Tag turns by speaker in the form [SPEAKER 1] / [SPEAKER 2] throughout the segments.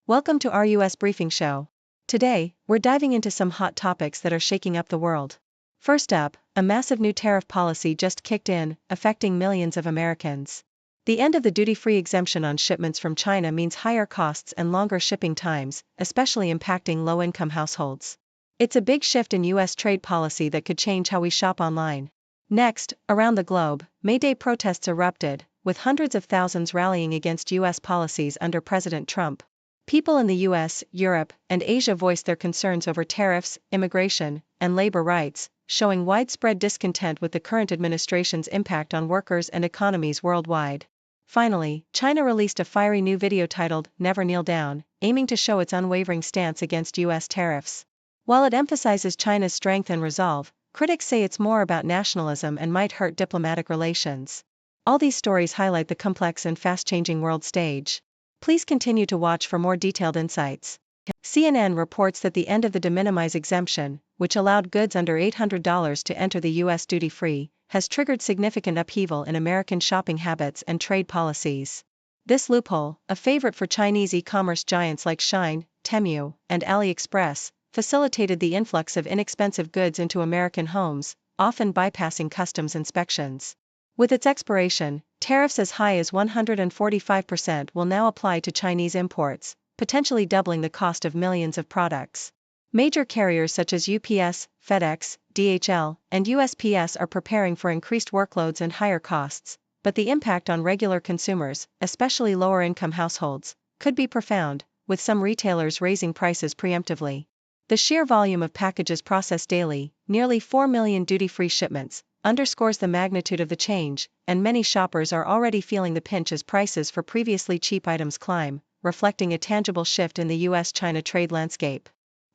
[SPEAKER 1] Welcome to our US Briefing Show. Today, we're diving into some hot topics that are shaking up the world. First up, a massive new tariff policy just kicked in, affecting millions of Americans. The end of the duty-free exemption on shipments from China means higher costs and longer shipping times, especially impacting low-income households. It's a big shift in US trade policy that could change how we shop online. Next, around the globe, May Day protests erupted, with hundreds of thousands rallying against US policies under President Trump. People in the US, Europe, and Asia voiced their concerns over tariffs, immigration, and labor rights, showing widespread discontent with the current administration's impact on workers and economies worldwide. Finally, China released a fiery new video titled "Never Kneel Down," aiming to show its unwavering stance against US tariffs. While it emphasizes China's strength and resolve, critics say it's more about nationalism and might hurt diplomatic relations. All these stories highlight the complex and fast-changing world stage. Please continue to watch for more detailed insights. CNN reports that the end of the de minimis exemption, which allowed goods under $800 to enter the U.S. duty-free, has triggered significant upheaval in American shopping habits and trade policies. This loophole, a favorite for Chinese e-commerce giants like Shein, Temu, and AliExpress, facilitated the influx of inexpensive goods into American homes, often bypassing customs inspections. With its expiration, tariffs as high as 145% will now apply to Chinese imports, potentially doubling the cost of millions of products. Major carriers such as UPS, FedEx, DHL, and USPS are preparing for increased workloads and higher costs, but the impact on regular consumers, especially lower-income households, could be profound, with some retailers raising prices preemptively. The sheer volume of packages processed daily, nearly 4 million duty-free shipments, underscores the magnitude of the change, and many shoppers are already feeling the pinch as prices for previously cheap items climb, reflecting a tangible shift in the US-China trade landscape.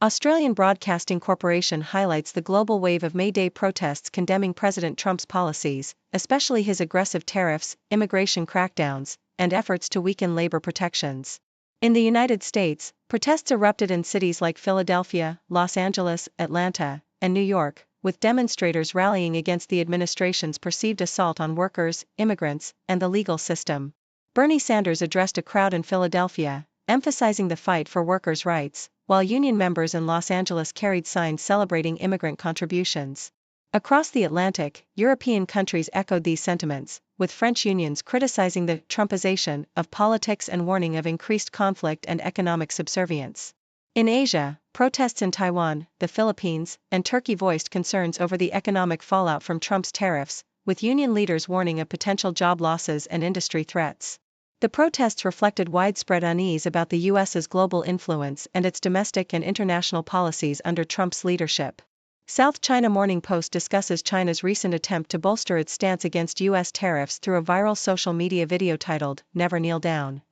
[SPEAKER 1] Australian Broadcasting Corporation highlights the global wave of May Day protests condemning President Trump's policies, especially his aggressive tariffs, immigration crackdowns, and efforts to weaken labor protections. In the United States, protests erupted in cities like Philadelphia, Los Angeles, Atlanta, and New York, with demonstrators rallying against the administration's perceived assault on workers, immigrants, and the legal system. Bernie Sanders addressed a crowd in Philadelphia, emphasizing the fight for workers' rights, while union members in Los Angeles carried signs celebrating immigrant contributions. Across the Atlantic, European countries echoed these sentiments, with French unions criticizing the Trumpization of politics and warning of increased conflict and economic subservience. In Asia, protests in Taiwan, the Philippines, and Turkey voiced concerns over the economic fallout from Trump's tariffs, with union leaders warning of potential job losses and industry threats. The protests reflected widespread unease about the U.S.'s global influence and its domestic and international policies under Trump's leadership. South China Morning Post discusses China's recent attempt to bolster its stance against U.S. tariffs through a viral social media video titled "Never Kneel Down."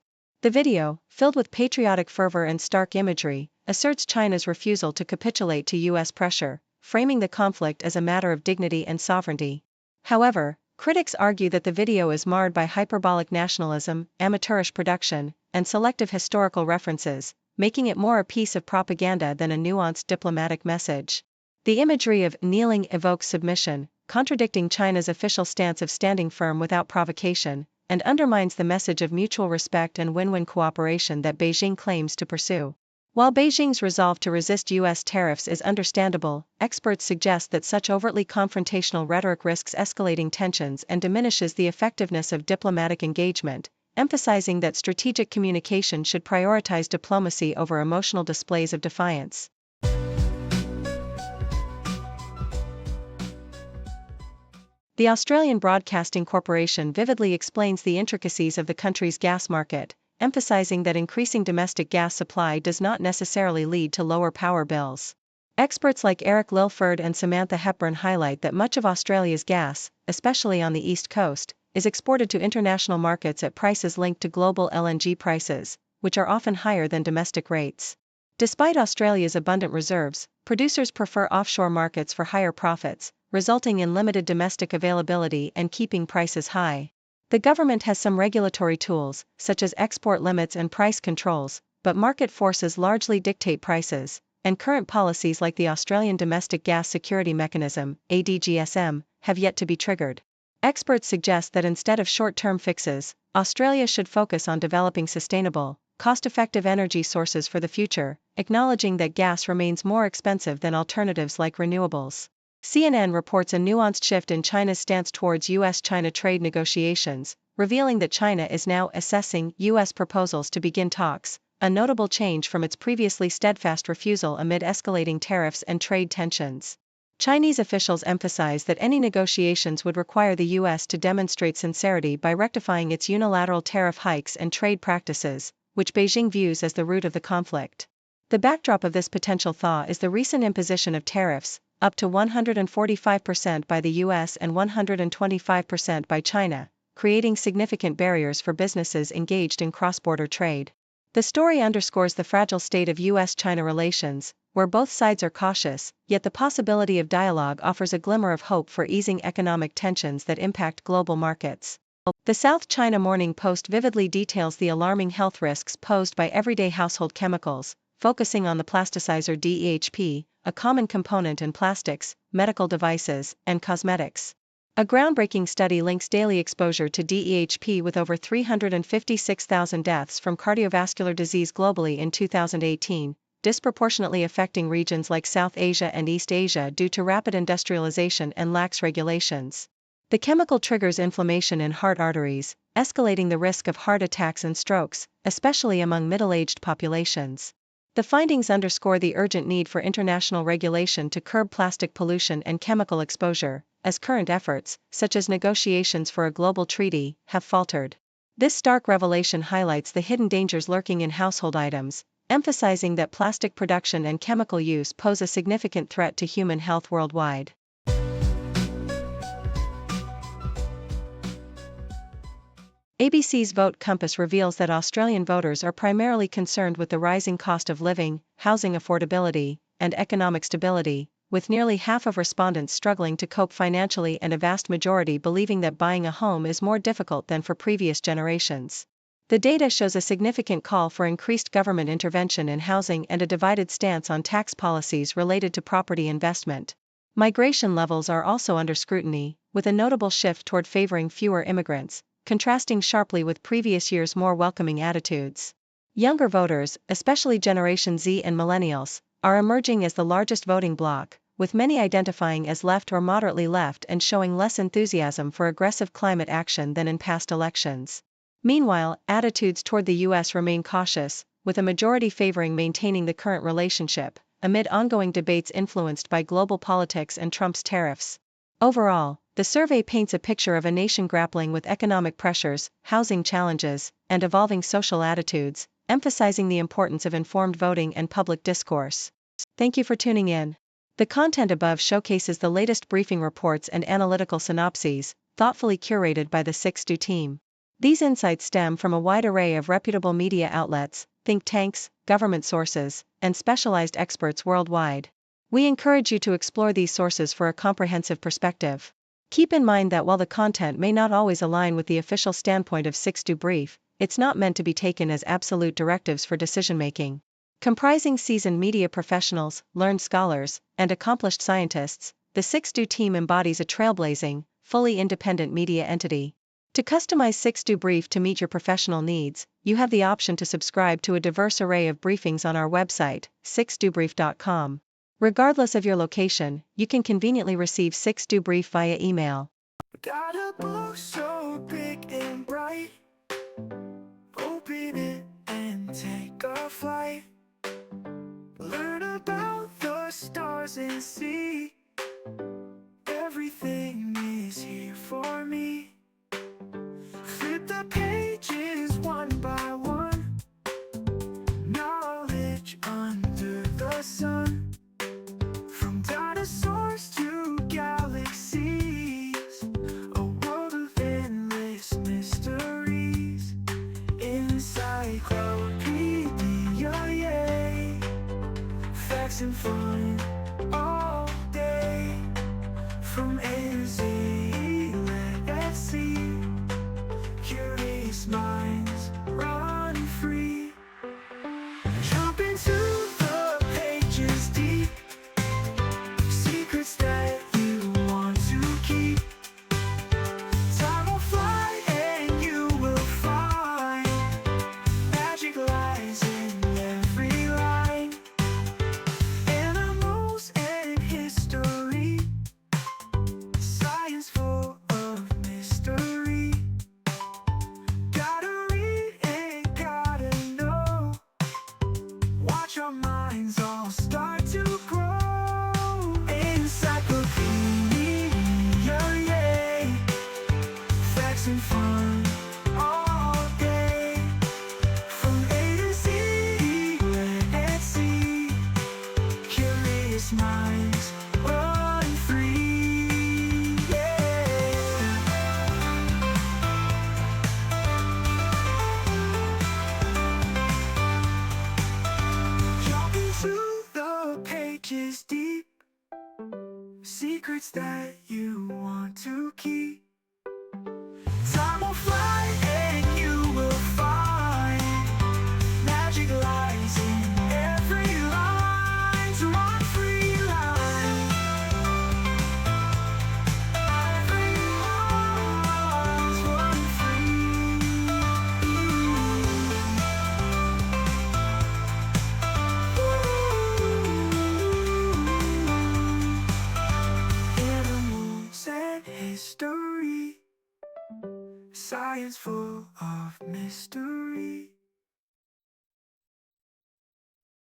[SPEAKER 1] The video, filled with patriotic fervor and stark imagery, asserts China's refusal to capitulate to U.S. pressure, framing the conflict as a matter of dignity and sovereignty. However, critics argue that the video is marred by hyperbolic nationalism, amateurish production, and selective historical references, making it more a piece of propaganda than a nuanced diplomatic message. The imagery of kneeling evokes submission, contradicting China's official stance of standing firm without provocation, and undermines the message of mutual respect and win-win cooperation that Beijing claims to pursue. While Beijing's resolve to resist U.S. tariffs is understandable, experts suggest that such overtly confrontational rhetoric risks escalating tensions and diminishes the effectiveness of diplomatic engagement, emphasizing that strategic communication should prioritize diplomacy over emotional displays of defiance. The Australian Broadcasting Corporation vividly explains the intricacies of the country's gas market, emphasizing that increasing domestic gas supply does not necessarily lead to lower power bills. Experts like Eric Lilford and Samantha Hepburn highlight that much of Australia's gas, especially on the east coast, is exported to international markets at prices linked to global LNG prices, which are often higher than domestic rates. Despite Australia's abundant reserves, producers prefer offshore markets for higher profits, resulting in limited domestic availability and keeping prices high. The government has some regulatory tools, such as export limits and price controls, but market forces largely dictate prices, and current policies like the Australian Domestic Gas Security Mechanism, ADGSM, have yet to be triggered. Experts suggest that instead of short-term fixes, Australia should focus on developing sustainable, cost-effective energy sources for the future, acknowledging that gas remains more expensive than alternatives like renewables. CNN reports a nuanced shift in China's stance towards U.S.-China trade negotiations, revealing that China is now assessing U.S. proposals to begin talks, a notable change from its previously steadfast refusal amid escalating tariffs and trade tensions. Chinese officials emphasize that any negotiations would require the U.S. to demonstrate sincerity by rectifying its unilateral tariff hikes and trade practices, which Beijing views as the root of the conflict. The backdrop of this potential thaw is the recent imposition of tariffs, up to 145% by the U.S. and 125% by China, creating significant barriers for businesses engaged in cross-border trade. The story underscores the fragile state of U.S.-China relations, where both sides are cautious, yet the possibility of dialogue offers a glimmer of hope for easing economic tensions that impact global markets. The South China Morning Post vividly details the alarming health risks posed by everyday household chemicals, focusing on the plasticizer DEHP, a common component in plastics, medical devices, and cosmetics. A groundbreaking study links daily exposure to DEHP with over 356,000 deaths from cardiovascular disease globally in 2018, disproportionately affecting regions like South Asia and East Asia due to rapid industrialization and lax regulations. The chemical triggers inflammation in heart arteries, escalating the risk of heart attacks and strokes, especially among middle-aged populations. The findings underscore the urgent need for international regulation to curb plastic pollution and chemical exposure, as current efforts, such as negotiations for a global treaty, have faltered. This stark revelation highlights the hidden dangers lurking in household items, emphasizing that plastic production and chemical use pose a significant threat to human health worldwide. ABC's Vote Compass reveals that Australian voters are primarily concerned with the rising cost of living, housing affordability, and economic stability, with nearly half of respondents struggling to cope financially and a vast majority believing that buying a home is more difficult than for previous generations. The data shows a significant call for increased government intervention in housing and a divided stance on tax policies related to property investment. Migration levels are also under scrutiny, with a notable shift toward favoring fewer immigrants, contrasting sharply with previous years' more welcoming attitudes. Younger voters, especially Generation Z and Millennials, are emerging as the largest voting bloc, with many identifying as left or moderately left and showing less enthusiasm for aggressive climate action than in past elections. Meanwhile, attitudes toward the U.S. remain cautious, with a majority favoring maintaining the current relationship, amid ongoing debates influenced by global politics and Trump's tariffs. Overall, the survey paints a picture of a nation grappling with economic pressures, housing challenges, and evolving social attitudes, emphasizing the importance of informed voting and public discourse. Thank you for tuning in. The content above showcases the latest briefing reports and analytical synopses, thoughtfully curated by the 6Do team. These insights stem from a wide array of reputable media outlets, think tanks, government sources, and specialized experts worldwide. We encourage you to explore these sources for a comprehensive perspective. Keep in mind that while the content may not always align with the official standpoint of 6Do Brief, it's not meant to be taken as absolute directives for decision-making. Comprising seasoned media professionals, learned scholars, and accomplished scientists, the 6Do team embodies a trailblazing, fully independent media entity. To customize 6Do Brief to meet your professional needs, you have the option to subscribe to a diverse array of briefings on our website, 6dobrief.com. Regardless of your location, you can conveniently receive 6Do Brief via email.
[SPEAKER 2] Got a book so big and bright, open it and take a flight. Learn about the stars and see, everything is here for me. Flip the pages one by one, knowledge under the sun. From dinosaurs to galaxies, a world of endless mysteries. Encyclopedia, yay! Facts and fun all day. From A to Z, let's see. Curious minds run free. Jump into the pages deep. Secrets that you want to keep. Time will fly and you will find magic lies secrets that you want to keep. Time will fly and you will find magic lies in every line. To run free line, every line's run free. Animals and history, science full of mystery.